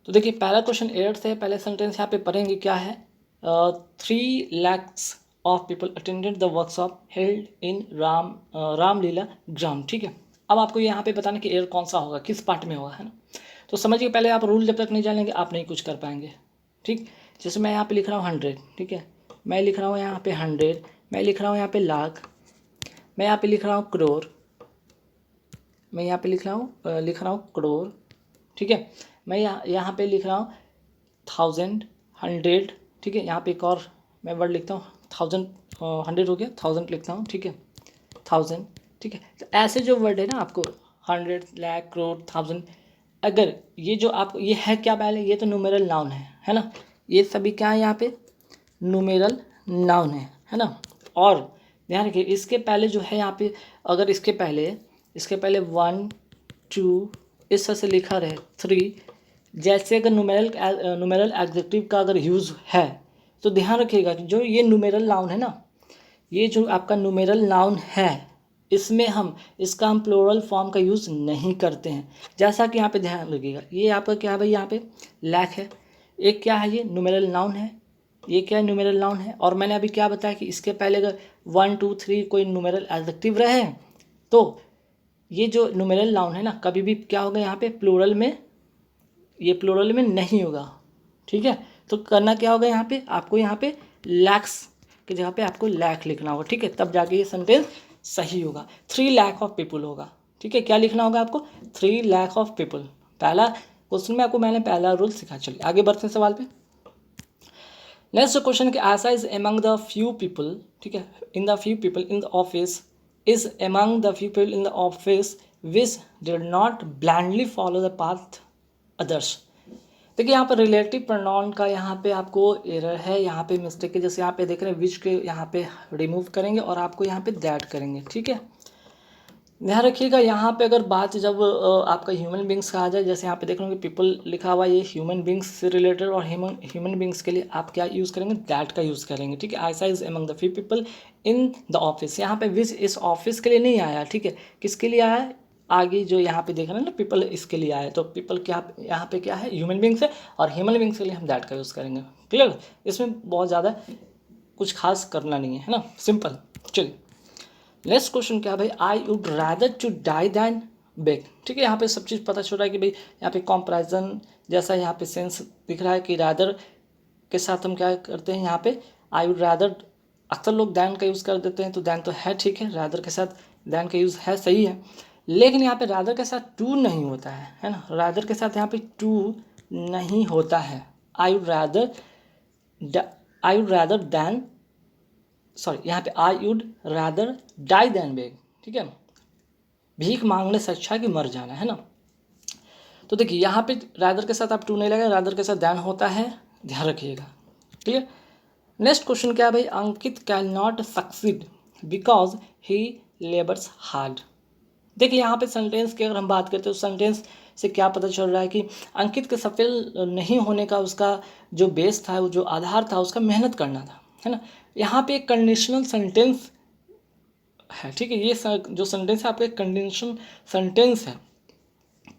तो देखिए पहला क्वेश्चन एरर से पहले सेंटेंस यहाँ पे पढ़ेंगे क्या है, 3 lakhs of people attended the workshop held in Ramlila ग्राम। ठीक है, अब आपको यहाँ पे बताना कि एरर कौन सा होगा, किस पार्ट में होगा, है ना। तो समझिए पहले आप रूल जब तक नहीं जानेंगे आप नहीं कुछ कर पाएंगे। ठीक, जैसे मैं यहाँ पे लिख रहा हूँ 100, ठीक है, मैं लिख रहा हूँ यहाँ पे 100, मैं लिख रहा हूँ यहाँ पे लाख, मैं यहाँ पे लिख रहा हूँ करोड़, मैं यहाँ पे लिख रहा हूँ करोड़, ठीक है, मैं यहाँ पे लिख रहा हूँ 1000, 100, ठीक है, यहाँ पे एक और मैं वर्ड लिखता हूँ 1000, 100 हो गया, 1000 लिखता हूँ, ठीक है, 1000, ठीक है। तो ऐसे जो वर्ड है ना आपको 100, लाख, करोड़, 1000, अगर ये जो आप ये है क्या पहले, ये तो न्यूमेरल नाउन है ना, ये सभी क्या है यहाँ पे न्यूमेरल नाउन है ना। और ध्यान रखिए इसके पहले जो है यहाँ पे, अगर इसके पहले 1 2 इस तरह से लिखा रहे 3, जैसे अगर न्यूमेरल एडजेक्टिव का अगर यूज़ है तो ध्यान रखिएगा कि जो ये न्यूमेरल नाउन है ना, ये जो आपका न्यूमेरल नाउन है इसमें इसका हम प्लूरल फॉर्म का यूज़ नहीं करते हैं। जैसा कि यहाँ पे ध्यान रखिएगा, ये आपका क्या है भाई, यहाँ पे लैक है, एक क्या है ये न्यूमेरल नाउन है, ये क्या न्यूमेरल नाउन है। और मैंने अभी क्या बताया कि इसके पहले अगर 1 2 3 कोई न्यूमेरल एडजेक्टिव रहे तो ये जो न्यूमेरल नाउन है ना कभी भी क्या होगा यहाँ पे प्लूरल में, ये प्लूरल में नहीं होगा। ठीक है, तो करना क्या होगा यहाँ पे, आपको यहाँ पे लैक्स की जगह पे आपको लैख लिखना होगा। ठीक है, तब जाके ये सेंटेंस सही होगा। 3 लाख ऑफ पीपल होगा। ठीक है, क्या लिखना होगा आपको, 3 लाख ऑफ पीपल। पहला क्वेश्चन में आपको मैंने पहला रूल सिखा। चलिए आगे बढ़ते हैं सवाल पे। नेक्स्ट क्वेश्चन कि Asha is among the few people, ठीक है, in the few people in the office, is among the few people in the office which did not blindly follow the path others. देखिए यहाँ पर रिलेटिव प्रोनाउन का यहाँ पे आपको एरर है, यहाँ पे मिस्टेक है। जैसे यहाँ पे देख रहे हैं विच के यहाँ पे रिमूव करेंगे और आपको यहाँ पे दैट करेंगे। ठीक है, ध्यान रखिएगा यहाँ पे अगर बात जब आपका ह्यूमन बींग्स का आ जाए, जैसे यहाँ पे देख रहे होंगे पीपल लिखा हुआ, ये ह्यूमन बींग्स से रिलेटेड, और ह्यूमन बींग्स के लिए आप क्या यूज़ करेंगे, दैट का यूज़ करेंगे। ठीक है, Asha is among the few people in the office, यहाँ पे विच इस ऑफिस के लिए नहीं आया। ठीक है, किसके लिए आया है, आगे जो यहाँ पे देख रहे हैं ना पीपल, इसके लिए आया है। तो पीपल क्या यहाँ पे क्या है, ह्यूमन बींग्स है, और ह्यूमन बींग्स के लिए हम दैट का यूज़ करेंगे। क्लियर, इसमें बहुत ज़्यादा कुछ खास करना नहीं है ना, सिंपल। चलिए नेक्स्ट क्वेश्चन क्या है भाई, I would rather to die than beg. ठीक है, यहाँ पे सब चीज़ पता चल रहा है कि भाई यहाँ पे कंपैरिजन जैसा यहाँ पे सेंस दिख रहा है कि रादर के साथ हम क्या करते हैं, यहाँ पे आई वुड रादर, अक्सर लोग दैन का यूज़ कर देते हैं, तो दैन तो है, ठीक है, रादर के साथ दैन का यूज़ है, सही है। लेकिन यहाँ पे रादर के साथ टू नहीं होता है ना, रादर के साथ यहाँ पे टू नहीं होता है। I would rather than, sorry, यहाँ पे I would rather die than beg. ठीक है, भीख मांगने से अच्छा कि मर जाना, है ना। तो देखिए यहाँ पे रादर के साथ आप टू नहीं लगा, रादर के साथ दैन होता है, ध्यान रखिएगा। क्लियर। नेक्स्ट क्वेश्चन क्या है भाई, Ankit can not succeed because he labours hard. देखिए यहाँ पे सेंटेंस की अगर हम बात करते हैं तो सेंटेंस से क्या पता चल रहा है कि अंकित के सफल नहीं होने का उसका जो बेस था, वो जो आधार था, उसका मेहनत करना था, है ना। यहाँ पे एक कंडीशनल सेंटेंस है। ठीक है, ये जो सेंटेंस है आपका एक कंडीशनल सेंटेंस है,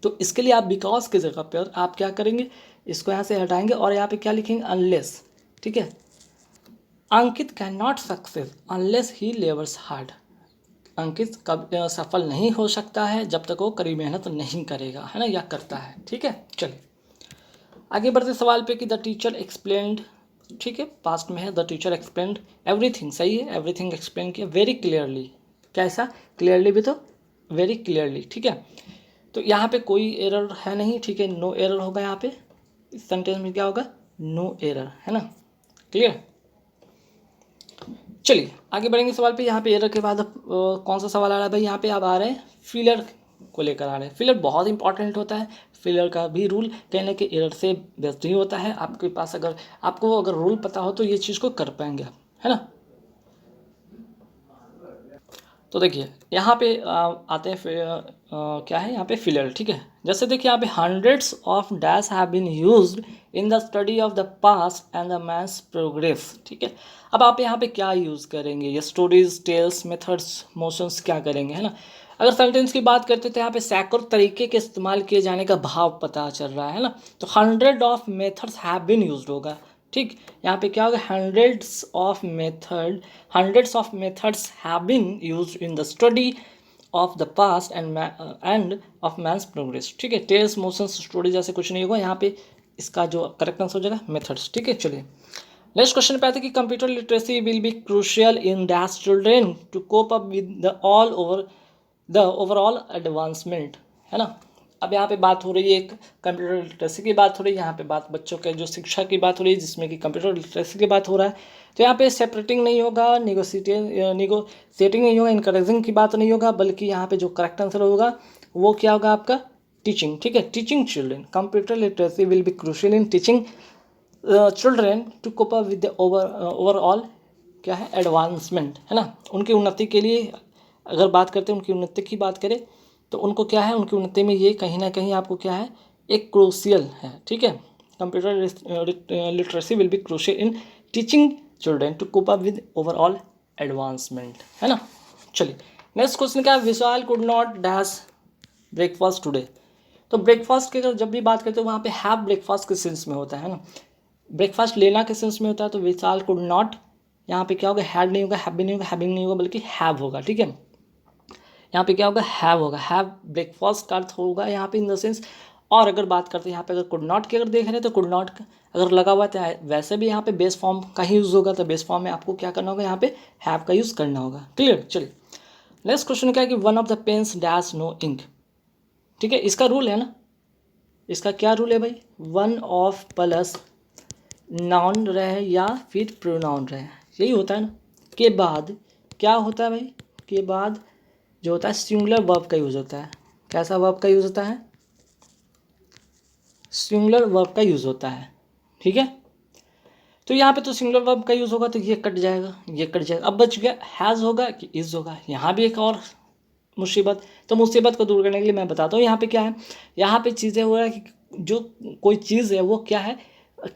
तो इसके लिए आप बिकॉज की जगह पर आप क्या करेंगे, इसको यहाँ से हटाएंगे और यहाँ पे क्या लिखेंगे, अनलेस। ठीक है, Ankit can not success unless he labours hard. Ankit कब सफल नहीं हो सकता है जब तक वो कड़ी मेहनत नहीं करेगा, है ना, या करता है। ठीक है, चलिए आगे बढ़ते सवाल पे कि द टीचर एक्सप्लेन्ड। ठीक है, पास्ट में है, द टीचर एक्सप्लेन्ड एवरीथिंग, सही है, एवरीथिंग एक्सप्लेन किया वेरी क्लियरली। कैसा, क्लियरली भी तो वेरी क्लियरली। ठीक है, तो यहाँ पे कोई एरर है नहीं। ठीक है, नो एरर होगा यहाँ पे, इस सेंटेंस में क्या होगा, नो एरर, है ना। क्लियर, चलिए आगे बढ़ेंगे सवाल पे। यहाँ पे एरर के बाद कौन सा सवाल आ रहा है भाई, यहाँ पे आप आ रहे हैं फिलर को लेकर आ रहे हैं। फिलर बहुत इंपॉर्टेंट होता है, फिलर का भी रूल कहने के एरर से बेस्ट ही होता है। आपके पास अगर आपको अगर रूल पता हो तो ये चीज़ को कर पाएंगे आप, है ना। तो देखिए यहाँ पे आते हैं क्या है यहाँ पे फिलर। ठीक है, जैसे देखिए यहाँ पे hundreds of dash have been used in the study of the past and the maths progress. ठीक है, अब आप यहाँ पे क्या यूज़ करेंगे, ये स्टोरीज, टेल्स, मेथड्स, मोशंस क्या करेंगे, है ना। अगर सेंटेंस की बात करते तो यहाँ पे सैकड़ों तरीके के इस्तेमाल किए जाने का भाव पता चल रहा है ना। तो hundred of methods have been used होगा, ठीक। यहाँ पे क्या होगा, hundreds of methods have been used in the study of the past and of man's progress, ठीक है। टेल्स, मोशंस, स्टोरी जैसे कुछ नहीं होगा यहाँ पे। इसका जो करेक्ट आंसर हो जाएगा मेथड्स, ठीक है। चलिए नेक्स्ट क्वेश्चन पे आते हैं कि computer literacy will be crucial in dash children to cope up with the overall advancement, है ना। अब यहाँ पे बात हो रही है एक कंप्यूटर लिटरेसी की बात हो रही है, यहाँ पे बात बच्चों के जो शिक्षा की बात हो रही है जिसमें कि कंप्यूटर लिटरेसी की बात हो रहा है। तो यहाँ पे सेपरेटिंग नहीं होगा, निगोशिएटिंग नहीं होगा, इनकरेजिंग की बात नहीं होगा, बल्कि यहाँ पे जो करेक्ट आंसर होगा वो क्या होगा आपका, टीचिंग, ठीक है। Teaching children, computer literacy will be crucial in teaching children to cope up with the overall क्या है, एडवांसमेंट, है ना। उनकी उन्नति के लिए अगर बात करते हैं, उनकी उन्नति की बात करें तो उनको क्या है, उनकी उन्नति में ये कहीं ना कहीं आपको क्या है, एक क्रूशियल है, ठीक है। Computer literacy will be crucial in teaching children to cope up with overall advancement, है ना। चलिए नेक्स्ट क्वेश्चन क्या है, Vishal could not dash breakfast today. तो ब्रेकफास्ट की अगर जब भी बात करते हैं वहाँ पे हैव ब्रेकफास्ट के सेंस में होता है ना, ब्रेकफास्ट लेना के सेंस में होता है। तो विशाल कुड नॉट, यहाँ पे क्या होगा, हैड नहीं होगा, हैव भी नहीं होगा, हैविंग नहीं होगा, बल्कि हैव होगा, ठीक है। यहाँ पे क्या होगा, हैव होगा, हैव ब्रेकफास्ट का अर्थ होगा यहाँ पे इन द सेंस। और अगर बात करते हैं यहाँ पे अगर कुड नॉट की अगर देख रहे हैं तो कुड नॉट अगर लगा हुआ है तो वैसे भी यहाँ पे बेस फॉर्म का ही यूज़ होगा। तो बेस फॉर्म में आपको क्या करना होगा, यहाँ पे हैव का यूज़ करना होगा, क्लियर। चलिए नेक्स्ट क्वेश्चन क्या है कि one of the pens dash no ink, ठीक है। इसका रूल है ना, इसका क्या रूल है भाई, वन ऑफ प्लस नाउन रहे या फिर प्रोनाउन रहे, यही होता है ना। के बाद क्या होता है भाई, के बाद जो होता है सिंगुलर वर्ब का यूज़ होता है। कैसा वर्ब का यूज़ होता है, सिंगुलर वर्ब का यूज़ होता है, ठीक है। तो यहाँ पे तो सिंगुलर वर्ब का यूज़ होगा तो ये कट जाएगा, ये कट जाएगा। अब बच गया हैज़ होगा कि इज़ होगा। यहाँ भी एक और मुसीबत, तो मुसीबत को दूर करने के लिए मैं बताता हूँ यहाँ पे क्या है। यहाँ पे चीज़ें हो रहा है कि जो कोई चीज़ है वो क्या है,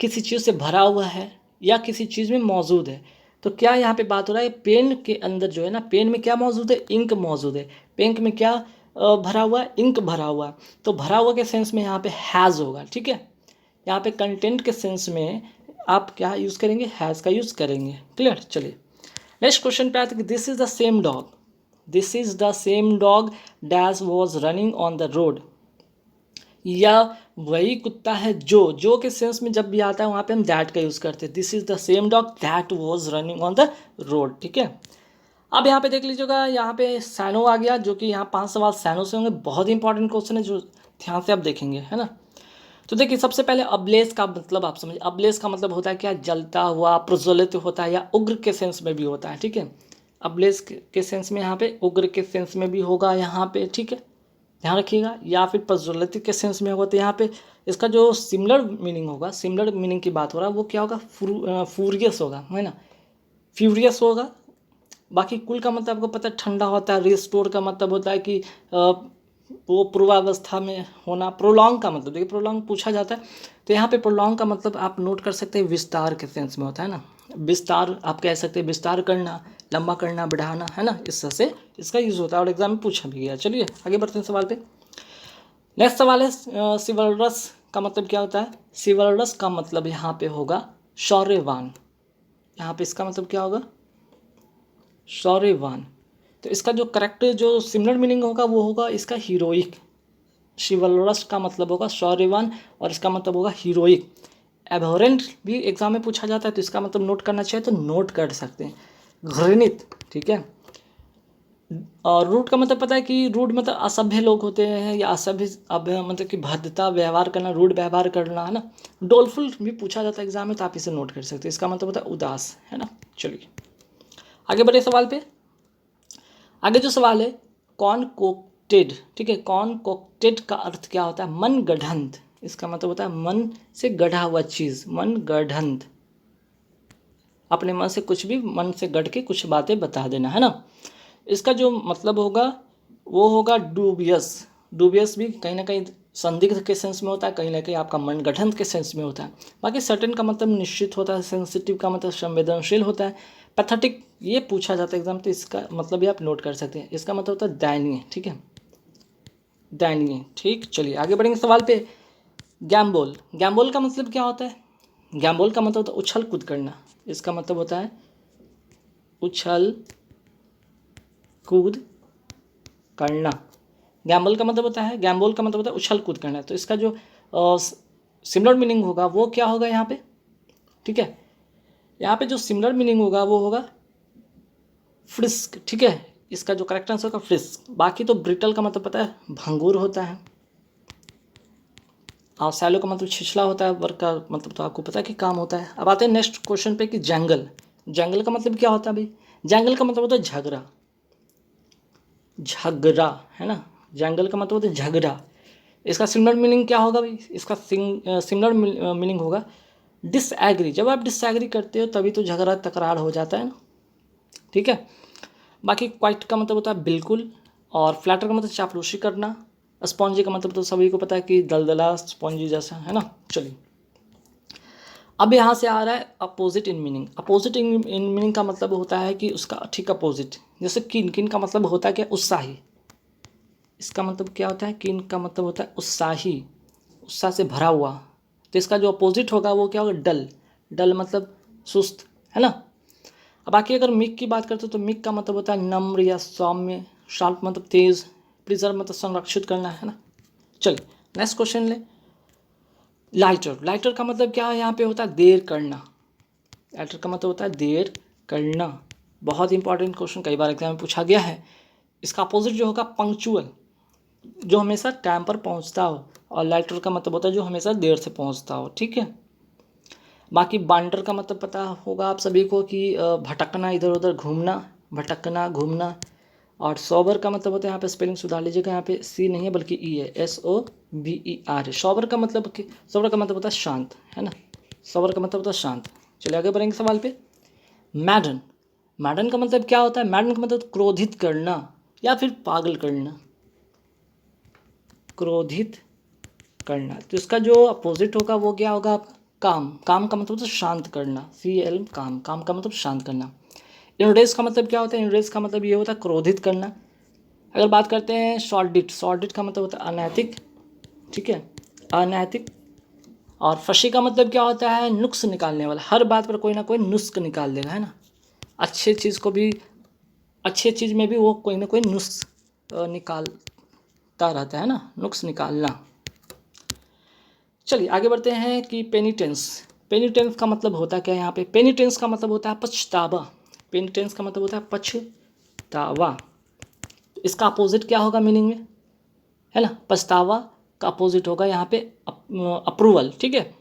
किसी चीज़ से भरा हुआ है या किसी चीज़ में मौजूद है। तो क्या यहाँ पे बात हो रहा है, पेन के अंदर जो है ना, पेन में क्या मौजूद है, इंक मौजूद है। पेन में क्या भरा हुआ है, इंक भरा हुआ है। तो भरा हुआ के सेंस में यहाँ पे हैज़ होगा, ठीक है। यहाँ पे कंटेंट के सेंस में आप क्या यूज़ करेंगे, हैज़ का यूज़ करेंगे, क्लियर। चलिए नेक्स्ट क्वेश्चन पे आते हैं कि this is the same dog, this is the same dog dash was running on the road, या वही कुत्ता है जो के सेंस में जब भी आता है वहाँ पे हम दैट का यूज़ करते हैं। This is the same dog that was running on the road, ठीक है। अब यहाँ पे देख लीजिएगा, यहाँ पे सैनो आ गया, जो कि यहाँ 5 सवाल सैनो से होंगे। बहुत ही इंपॉर्टेंट क्वेश्चन है जो ध्यान से आप देखेंगे, है ना। तो देखिए सबसे पहले अब्लेस का मतलब आप समझिए, अब्लेस का मतलब होता है क्या, जलता हुआ, प्रज्वलित होता है, या उग्र के सेंस में भी होता है, ठीक है। अब्लेस के सेंस में यहाँ पे, उग्र के सेंस में भी होगा यहाँ पे, ठीक है, ध्यान रखिएगा। या फिर प्रज्वलित के सेंस में होगा तो यहाँ पे इसका जो सिमिलर मीनिंग होगा, सिमिलर मीनिंग की बात हो रहा है, वो क्या होगा, फ्यूरियस होगा, है ना, फ्यूरियस होगा। बाकी कुल का मतलब आपको पता है ठंडा होता है। रिस्टोर का मतलब होता है कि वो पूर्वावस्था में होना। प्रोलॉन्ग का मतलब, देखिए प्रोलॉन्ग पूछा जाता है तो यहाँ पे प्रोलॉन्ग का मतलब आप नोट कर सकते हैं, विस्तार के सेंस में होता है ना। विस्तार आप कह सकते हैं, विस्तार करना, लंबा करना, बढ़ाना, है ना, इस तरह से इसका यूज़ होता है और एग्जाम में पूछा भी गया। चलिए आगे बढ़ते हैं सवाल पे। नेक्स्ट सवाल है सिवलरस का मतलब क्या होता है। सिवलरस का मतलब यहाँ पे होगा शौर्यवान। यहाँ पे इसका मतलब क्या होगा, शौर्यवान। तो इसका जो करेक्ट जो सिमिलर मीनिंग होगा वो होगा इसका हीरोइक। शिवलरस का मतलब होगा शौर्यवान और इसका मतलब होगा हीरोइक। एबोरेंट भी एग्जाम में पूछा जाता है तो इसका मतलब नोट करना चाहिए तो नोट कर सकते हैं, घृणित, ठीक है। और रूड का मतलब पता है कि रूड मतलब असभ्य लोग होते हैं, या असभ्य मतलब कि भद्रता व्यवहार करना, रूड व्यवहार करना, है ना। डोलफुल भी पूछा जाता है एग्जाम में तो आप इसे नोट कर सकते हैं, इसका मतलब होता है उदास, है ना। चलिए आगे बढ़े सवाल पे। आगे जो सवाल है कॉनकोक्टेड, ठीक है। कॉनकोक्टेड का अर्थ क्या होता है, मन गढ़ंत। इसका मतलब होता है मन से गढ़ा हुआ चीज़, मन गढ़ंत, अपने मन से कुछ भी मन से गढ़ के कुछ बातें बता देना, है ना। इसका जो मतलब होगा वो होगा डूबियस। डूबियस भी कहीं ना कहीं संदिग्ध के सेंस में होता है, कहीं ना कहीं आपका मनगढ़ंत के सेंस में होता है। बाकी सर्टेन का मतलब निश्चित होता है, सेंसिटिव का मतलब संवेदनशील होता है, पैथेटिक ये पूछा जाता है एग्जाम, तो इसका मतलब भी आप नोट कर सकते हैं। इसका मतलब होता है दयनीय, ठीक है, दयनीय। ठीक, चलिए आगे बढ़ेंगे सवाल पे। गैम्बोल, गैम्बोल का मतलब क्या होता है? गैम्बोल का मतलब होता है उछल कूद करना। इसका मतलब होता है उछल कूद करना। गैम्बल का मतलब होता है, गैम्बोल का मतलब होता है उछल कूद करना। तो इसका जो सिमिलर मीनिंग होगा वो क्या होगा यहाँ पे, ठीक है, यहाँ पे जो सिमिलर मीनिंग होगा वो होगा फ्रिस्क, ठीक है। इसका जो करेक्ट आंसर होगा फ्रिस्क। बाकी तो ब्रिटल का मतलब पता है भंगुर होता है, और सैलो का मतलब छिछला होता है, वर्क का मतलब तो आपको पता है कि काम होता है। अब आते हैं नेक्स्ट क्वेश्चन पे कि जंगल, जंगल का मतलब क्या होता है भाई? जंगल का मतलब होता है झगड़ा, झगड़ा, है ना। जंगल का मतलब होता है झगड़ा। इसका सिमिलर मीनिंग क्या होगा भाई? इसका सिमिलर मीनिंग होगा डिसएग्री। जब आप डिसएग्री करते हो तभी तो झगड़ा तकरार हो जाता है ना, ठीक है। बाकी क्वाइट का मतलब होता है बिल्कुल, और फ्लैटर का मतलब चापलूसी करना। स्पॉन्जी का मतलब तो सभी को पता है कि दलदला स्पॉन्जी जैसा, है ना। चलिए अब यहाँ से आ रहा है opposite in meaning. Opposite in meaning का मतलब होता है कि उसका ठीक अपोजिट। जैसे किन, किन का मतलब होता है क्या? उत्साही। इसका मतलब क्या होता है? किन का मतलब होता है उत्साही, उत्साह से भरा हुआ। तो इसका जो अपोजिट होगा वो क्या होगा? डल। डल मतलब सुस्त, है ना। अब बाकी अगर मिक की बात करते हो तो मिक का मतलब होता है नम्र या सौम्य। शार्प मतलब तेज। प्रिजर्व मतलब संरक्षित करना, है ना। चलिए नेक्स्ट क्वेश्चन ले। लाइटर, लाइटर का मतलब क्या है? यहाँ पे होता है देर करना। लाइटर का मतलब होता है देर करना। बहुत इंपॉर्टेंट क्वेश्चन, कई बार एग्जाम में पूछा गया है। इसका अपोजिट जो होगा पंक्चुअल, जो हमेशा टाइम पर पहुँचता हो, और लाइटर का मतलब होता है जो हमेशा देर से पहुँचता हो, ठीक है। बाकी बांडर का मतलब पता होगा आप सभी को कि भटकना, इधर उधर घूमना, भटकना, घूमना। और सोबर का मतलब होता है, यहाँ पे स्पेलिंग सुधार लीजिएगा, यहाँ पे सी नहीं है बल्कि ई है, SOBER है। सोबर का मतलब सोबर का मतलब होता है शांत, है ना। सोबर का मतलब होता है शांत। चलिए आगे बढ़ेंगे सवाल पे। मैडन, मैडन का मतलब क्या होता है? मैडन का मतलब क्रोधित करना या फिर पागल करना, क्रोधित करना। तो इसका जो अपोजिट होगा वो क्या होगा? काम। काम का मतलब तो शांत करना, CL काम। काम का मतलब शांत करना। इनरेज का मतलब क्या होता है? इनरेज का मतलब ये होता है क्रोधित शॉर्ट करना। अगर बात करते हैं सॉर्डिट, सॉर्डिट का मतलब होता है अनैतिक, ठीक है, अनैतिक। और फशी का मतलब क्या होता है? नुक्स निकालने वाला। हर बात पर कोई ना कोई नुस्ख निकाल देगा, है ना। अच्छे चीज़ को भी, अच्छे चीज़ में भी वो कोई ना कोई नुस्ख निकालता रहता है ना, नुक्स निकालना। चलिए आगे बढ़ते हैं कि पेनिटेंस। पेनिटेंस का मतलब होता क्या है यहाँ पे? पेनिटेंस का मतलब होता है पछतावा। पेनिटेंस का मतलब होता है पछतावा। इसका अपोजिट क्या होगा मीनिंग में, है ना? पछतावा का अपोजिट होगा यहाँ पे अप्रूवल, ठीक है।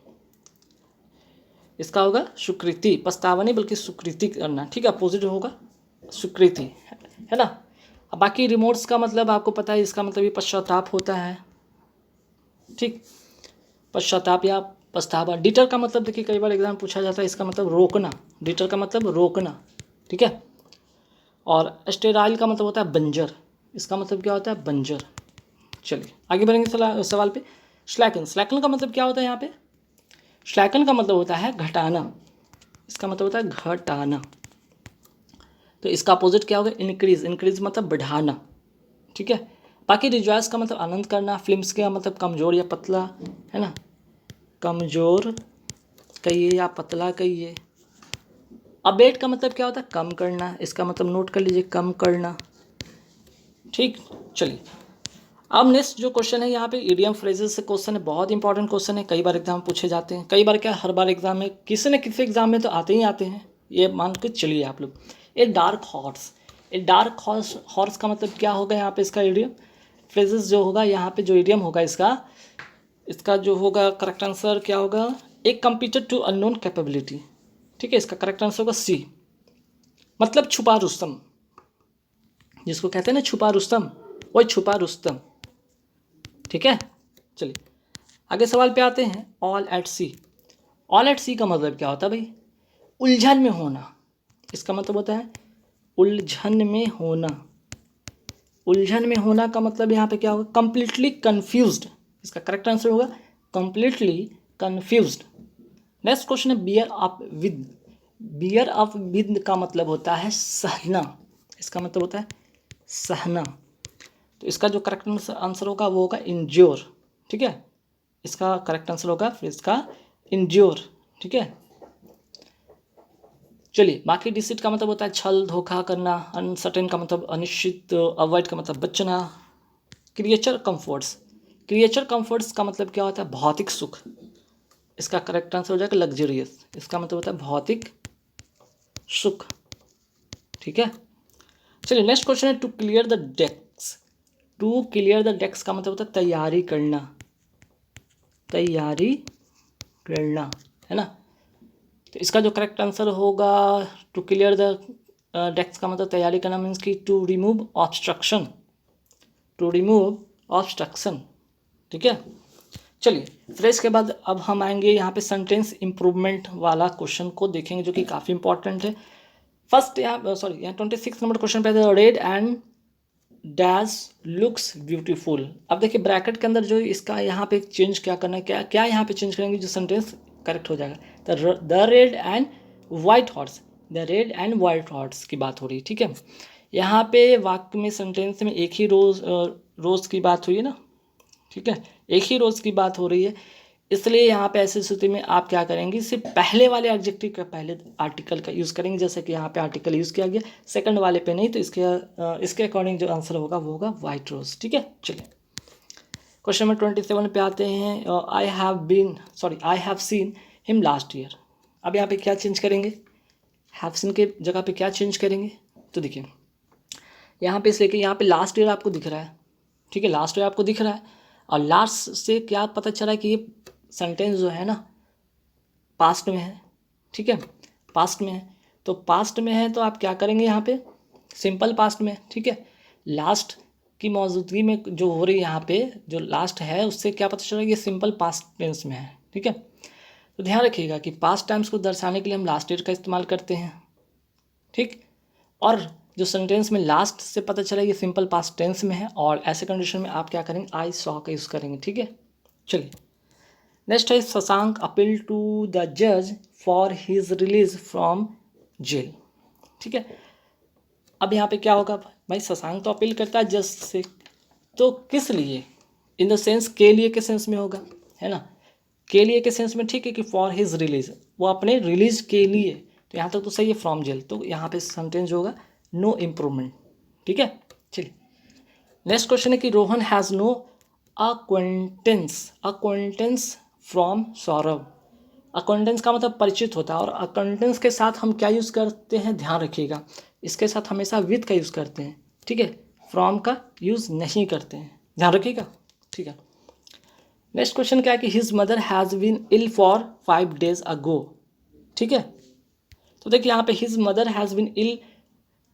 इसका होगा स्वीकृति। पछतावा नहीं बल्कि स्वीकृति करना, ठीक है। अपोजिट होगा स्वीकृति, है ना। अब बाकी रिमोर्स का मतलब आपको पता है, इसका मतलब ये पश्चाताप होता है, ठीक। पश्चाताप या पछतावा। डिटर का मतलब देखिए कई बार एग्जाम में पूछा जाता है, इसका मतलब रोकना। डिटर का मतलब रोकना, ठीक है। और स्टेराइल का मतलब होता है बंजर। इसका मतलब क्या होता है? बंजर। चलिए आगे बढ़ेंगे सवाल पे। स्लैकन, स्लैकन का मतलब क्या होता है यहाँ पे? स्लैकन का मतलब होता है घटाना। इसका मतलब होता है घटाना। तो इसका अपोजिट क्या होगा? इंक्रीज। इंक्रीज मतलब बढ़ाना, ठीक है। बाकी रिजॉइस का मतलब आनंद करना। फिल्म्स का मतलब कमज़ोर या पतला, है ना। कमज़ोर कहिए या पतला कहिए। अबेट का मतलब क्या होता है? कम करना। इसका मतलब नोट कर लीजिए, कम करना, ठीक। चलिए अब नेक्स्ट जो क्वेश्चन है यहाँ पे इडियम फ्रेजेस से क्वेश्चन है, बहुत इंपॉर्टेंट क्वेश्चन है, कई बार एग्जाम में पूछे जाते हैं। कई बार क्या, हर बार एग्जाम में किसी न किसी एग्जाम में तो आते ही आते हैं, ये मान के चलिए आप लोग। A dark horse, a dark horse का मतलब क्या होगा यहाँ पे? इसका इडियम फ्रेजेस जो होगा यहाँ पे, जो इडियम होगा इसका, इसका जो होगा करेक्ट आंसर क्या होगा? एक कंप्यूटर टू अननोन कैपेबिलिटी, ठीक है। इसका करेक्ट आंसर होगा सी, मतलब छुपा रुस्तम। जिसको कहते हैं ना छुपा रुस्तम, वही छुपा रुस्तम, ठीक है। चलिए आगे सवाल पे आते हैं। All at sea, all at sea का मतलब क्या होता है भाई? उलझन में होना। इसका मतलब होता है उलझन में होना। उलझन में होना का मतलब यहाँ पे क्या होगा? Completely confused. इसका करेक्ट आंसर होगा कंप्लीटली कन्फ्यूज्ड। नेक्स्ट क्वेश्चन है bear up with. Bear off with का मतलब होता है सहना, इसका मतलब होता है सहना। तो इसका जो करेक्ट आंसर होगा वो होगा इंड्योर, ठीक है, इसका करेक्ट आंसर होगा फिर इसका इंड्योर, ठीक है। चलिए बाकी डिसिट का मतलब होता है छल, धोखा करना, अनसर्टेन का मतलब अनिश्चित, अवॉइड का मतलब बचना, क्रिएचर कंफर्ट्स, क्रिएचर कंफर्ट्स का मतलब क्या होता है भौतिक सुख, इसका करेक्ट आंसर हो जाएगा लग्जरियस, इसका मतलब होता है भौतिक सुख, ठीक है। चलिए नेक्स्ट क्वेश्चन है to clear the decks, to clear the decks का मतलब होता है तैयारी करना, तैयारी करना, है ना। तो इसका जो करेक्ट आंसर होगा टू क्लियर द डेक्स का मतलब तैयारी करना मीन्स कि to remove obstruction, to remove obstruction, ठीक है। चलिए फिर इसके बाद अब हम आएंगे यहाँ पे सेंटेंस इम्प्रूवमेंट वाला क्वेश्चन को देखेंगे जो कि काफ़ी इंपॉर्टेंट है। फर्स्ट यहाँ सॉरी यहाँ 26 नंबर क्वेश्चन पे है red and dash looks beautiful. अब देखिए ब्रैकेट के अंदर जो इसका यहाँ पे चेंज क्या करना है, क्या क्या यहाँ पे चेंज करेंगे जो सेंटेंस करेक्ट हो जाएगा। The red and white horse, the red and white horse की बात हो रही है, ठीक है। यहाँ पे वाक्य में सेंटेंस में एक ही रोज़ की बात हुई है ना, ठीक है, एक ही रोज़ की बात हो रही है, इसलिए यहाँ पे ऐसी स्थिति में आप क्या करेंगे, सिर्फ पहले वाले एडजेक्टिव का पहले आर्टिकल का यूज़ करेंगे, जैसे कि यहाँ पे आर्टिकल यूज़ किया गया, सेकंड वाले पे नहीं, तो इसके अकॉर्डिंग जो आंसर होगा वो होगा वाइट रोज, ठीक है। चलिए क्वेश्चन नंबर 27 पे आते हैं। I have seen him last year. अब यहाँ पे क्या चेंज करेंगे, हैव सीन के जगह पे क्या चेंज करेंगे, तो देखिए यहाँ पे इसलिए कि यहाँ पे लास्ट ईयर आपको दिख रहा है, ठीक है, लास्ट ईयर आपको दिख रहा है, और लास्ट से क्या पता चला है कि ये सेंटेंस जो है ना पास्ट में है, ठीक है, पास्ट में है, तो पास्ट में है तो आप क्या करेंगे यहाँ पे सिंपल पास्ट में, ठीक है। लास्ट की मौजूदगी में जो हो रही है यहाँ पे जो लास्ट है उससे क्या पता चला ये सिंपल पास्ट टेंस में है, ठीक है। तो ध्यान रखिएगा कि पास्ट टाइम्स को दर्शाने के लिए हम लास्ट ईयर का इस्तेमाल करते हैं, ठीक। और जो सेंटेंस में लास्ट से पता चला ये सिंपल पास्ट टेंस में है, और ऐसे कंडीशन में आप क्या करेंगे आई सॉ का यूज़ करेंगे, ठीक है। चलिए नेक्स्ट है शशांक अपील टू द जज for his release from jail, ठीक है। अब यहाँ पे क्या होगा भाई, शशांक तो अपील करता है जज से, तो किस लिए, इन द सेंस के लिए के सेंस में होगा, है ना, के लिए के सेंस में, ठीक है, कि फॉर हिज रिलीज, वो अपने रिलीज के लिए, तो यहाँ तक तो सही है फ्रॉम जेल, तो यहाँ पे सेंटेंस होगा नो इम्प्रूवमेंट, ठीक है। चलिए नेक्स्ट क्वेश्चन है कि Rohan has no acquaintance from Saurabh. Acquaintance का मतलब परिचित होता है, और अक्वेंटेंस के साथ हम क्या यूज़ करते हैं, ध्यान रखिएगा, इसके साथ हमेशा विद का यूज़ करते हैं, ठीक है, फ्रॉम का यूज़ नहीं करते हैं, ध्यान रखिएगा, ठीक है। नेक्स्ट क्वेश्चन क्या है कि his mother has been ill for 5 days ago, ठीक है। तो देखिए यहाँ पे his mother has been ill,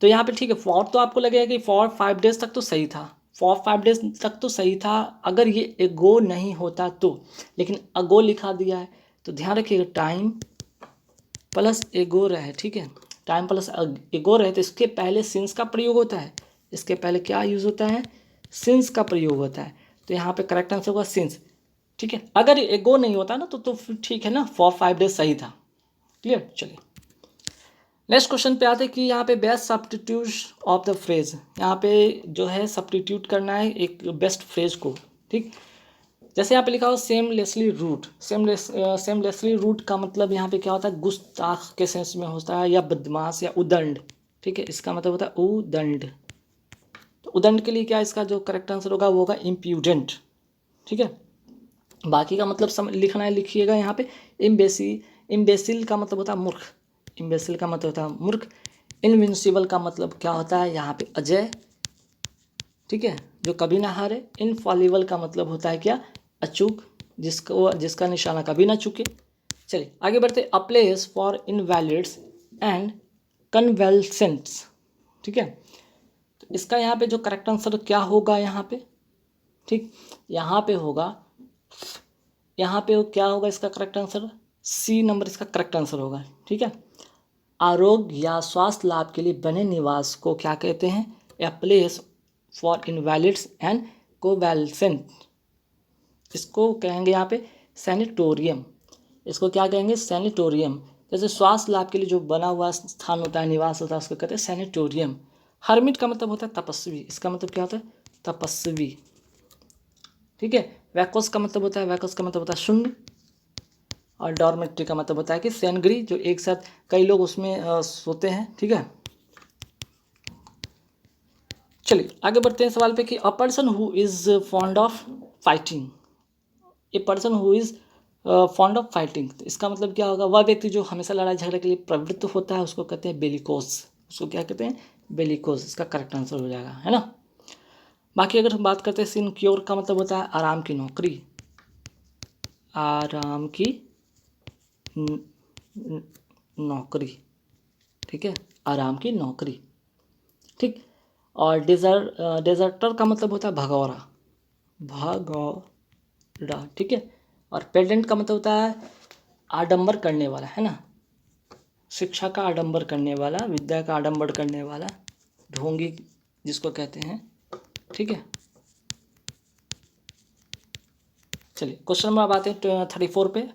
तो यहाँ पे ठीक है फॉर तो आपको लगेगा कि फॉर 5 days तक तो सही था, फॉर 5 days तक तो सही था अगर ये एगो नहीं होता तो, लेकिन अगो लिखा दिया है, तो ध्यान रखिएगा टाइम प्लस एगो रहे, ठीक है, टाइम प्लस एगो रहे तो इसके पहले सिंस का प्रयोग होता है, इसके पहले क्या यूज़ होता है, सिंस का प्रयोग होता है, तो यहाँ पे करेक्ट आंसर होगा सिंस, ठीक है। अगर एगो नहीं होता ना तो फिर ठीक है ना, फॉर 5 days सही था, क्लियर। चलिए नेक्स्ट क्वेश्चन पे आते हैं कि यहाँ पे best substitute of the phrase, यहाँ पे जो है सब्स्टिट्यूट करना है एक बेस्ट फ्रेज को, ठीक। जैसे यहाँ पे लिखा हो सेमलेसली रूट, सेमलेसली रूट का मतलब यहाँ पे क्या होता है गुस्ताख के सेंस में होता है, या बदमाश या उदंड, ठीक है, इसका मतलब होता है उदंड, तो उदंड के लिए क्या इसका जो करेक्ट आंसर होगा वो होगा इम्प्यूडेंट, ठीक है। बाकी का मतलब लिखना है, लिखिएगा यहाँ पे इम्बेसिल का मतलब होता है मूर्ख, इम्बेसिल का मतलब होता है मूर्ख, इनविंसिबल का मतलब क्या होता है यहाँ पे अजय, ठीक है, जो कभी ना हारे, इनफॉलिबल का मतलब होता है क्या अचूक, जिसका निशाना कभी ना चूके। चलिए आगे बढ़ते, अ प्लेस फॉर इनवैलिड्स एंड कन्वेल्सेंट्स, ठीक है। तो इसका यहाँ पे जो करेक्ट आंसर क्या होगा यहाँ पे, ठीक, यहाँ पे होगा, यहाँ पे क्या होगा इसका करेक्ट आंसर, सी नंबर इसका करेक्ट आंसर होगा, ठीक है। आरोग्य या स्वास्थ्य लाभ के लिए बने निवास को क्या कहते हैं, ए प्लेस फॉर इनवैलिड्स एंड कोवैल्सेंट, इसको कहेंगे यहाँ पे सैनिटोरियम, इसको क्या कहेंगे सैनिटोरियम। जैसे श्वास लाभ के लिए जो बना हुआ स्थान होता है, निवास होता है, उसको कहते हैं सैनिटोरियम। हर्मिट का मतलब होता है तपस्वी, इसका मतलब क्या होता है? तपस्वी। ठीक है। वैकोस का मतलब होता है, वैकोस का मतलब होता है शून्य। और डॉर्मेट्री का मतलब होता है कि शयनगृह, जो एक साथ कई लोग उसमें सोते हैं। ठीक है। चलिए आगे बढ़ते हैं सवाल पे कि a person who is fond of fighting, a person who is fond of fighting, तो इसका मतलब क्या होगा? वह व्यक्ति जो हमेशा लड़ाई झगड़े के लिए प्रवृत्त होता है उसको कहते हैं बेलिकोस। उसको क्या कहते हैं? बेलिकोस। इसका करेक्ट आंसर हो जाएगा, है ना। बाकी अगर हम बात करते हैं सिनक्योर का मतलब होता है आराम की नौकरी, आराम की नौकरी। ठीक है, आराम की नौकरी। ठीक। और डेजर्टर का मतलब होता है भगौरा, भगौरा। ठीक है। और पेडेंट का मतलब होता है आडंबर करने वाला, है ना। शिक्षा का आडंबर करने वाला, विद्या का आडंबर करने वाला, ढोंगी जिसको कहते हैं। ठीक है। चलिए क्वेश्चन नंबर अब आते हैं 34 पे।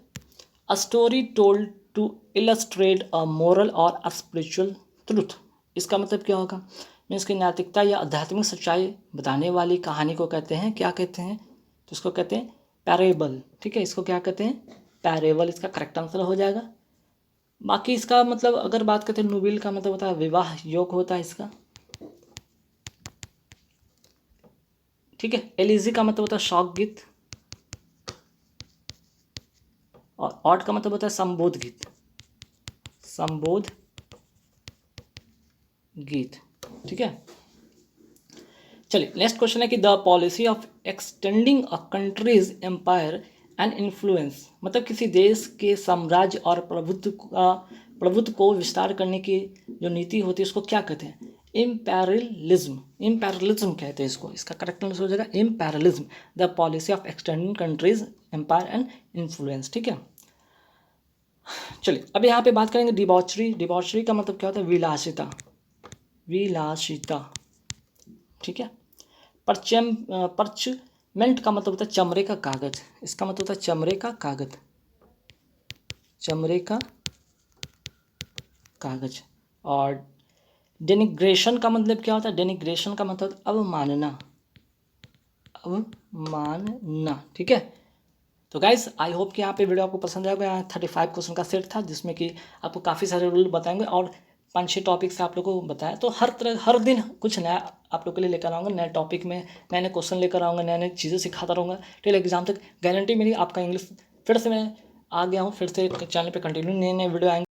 A story told to illustrate a moral or a spiritual truth, इसका मतलब क्या होगा? मीन्स की नैतिकता या आध्यात्मिक सच्चाई बताने वाली कहानी को कहते हैं, क्या कहते हैं? तो इसको कहते हैं पैरेबल। ठीक है, इसको क्या कहते हैं? पैरेबल। इसका करेक्ट आंसर हो जाएगा। बाकी इसका मतलब अगर बात करते हैं नोबेल का मतलब होता है विवाह योग होता है इसका। ठीक है। एलिजी का मतलब होता है शोक गीत। और ऑड का मतलब होता है संबोध गीत, संबोध गीत। ठीक है। चलिए नेक्स्ट क्वेश्चन है कि the policy of extending a country's empire and influence, मतलब किसी देश के साम्राज्य और प्रभुत्व को विस्तार करने की जो नीति होती है उसको क्या कहते हैं? इम्पेरियलिज्म। इम्पेरियलिज्म कहते हैं इसको। इसका करेक्ट आंसर हो जाएगा imperialism, the policy of extending country's empire and influence. ठीक है। चलिए अब यहाँ पे बात करेंगे डिबॉचरी। डिबॉचरी का मतलब क्या होता है? विलासिता, विलासिता। ठीक है। परचमेंट का मतलब होता है चमड़े का कागज, इसका मतलब होता है चमड़े का कागज, चमड़े का कागज। और डेनिग्रेशन का मतलब क्या होता है? डेनिग्रेशन का मतलब अवमानना, अवमानना। ठीक है। तो गाइस आई होप कि यहाँ पे वीडियो आपको पसंद आएगा। यहाँ 35 क्वेश्चन का सेट था जिसमें कि आपको काफ़ी सारे रूल बताएंगे और 5-6 टॉपिक से आप लोगों को बताया। तो हर दिन कुछ नया आप लोग के लिए लेकर आऊँगा, नए टॉपिक में नए नए क्वेश्चन लेकर आऊँगा, नए नए चीज़ें सिखाता रहूँगा टिल एग्जाम तक। गारंटी मेरी आपका इंग्लिश फिर से मैं आ गया हूँ, फिर से चैनल पर कंटिन्यू नए नए वीडियो आएंगे।